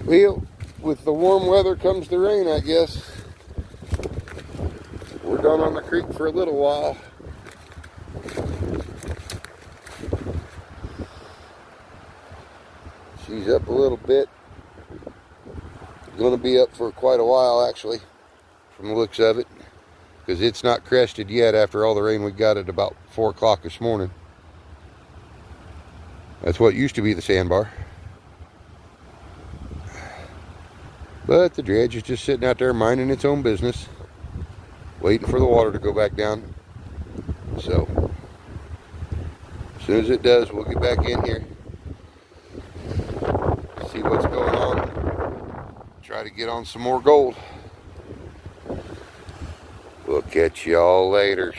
Well, with the warm weather comes the rain, I guess. We're done on the creek for a little while. She's up a little bit. Going to be up for quite a while, actually, from the looks of it, because it's not crested yet after all the rain we got at about 4 o'clock this morning. That's what used to be the sandbar. But the dredge is just sitting out there minding its own business, waiting for the water to go back down. So, as soon as it does, we'll get back in here, see what's going on, try to get on some more gold. We'll catch y'all later.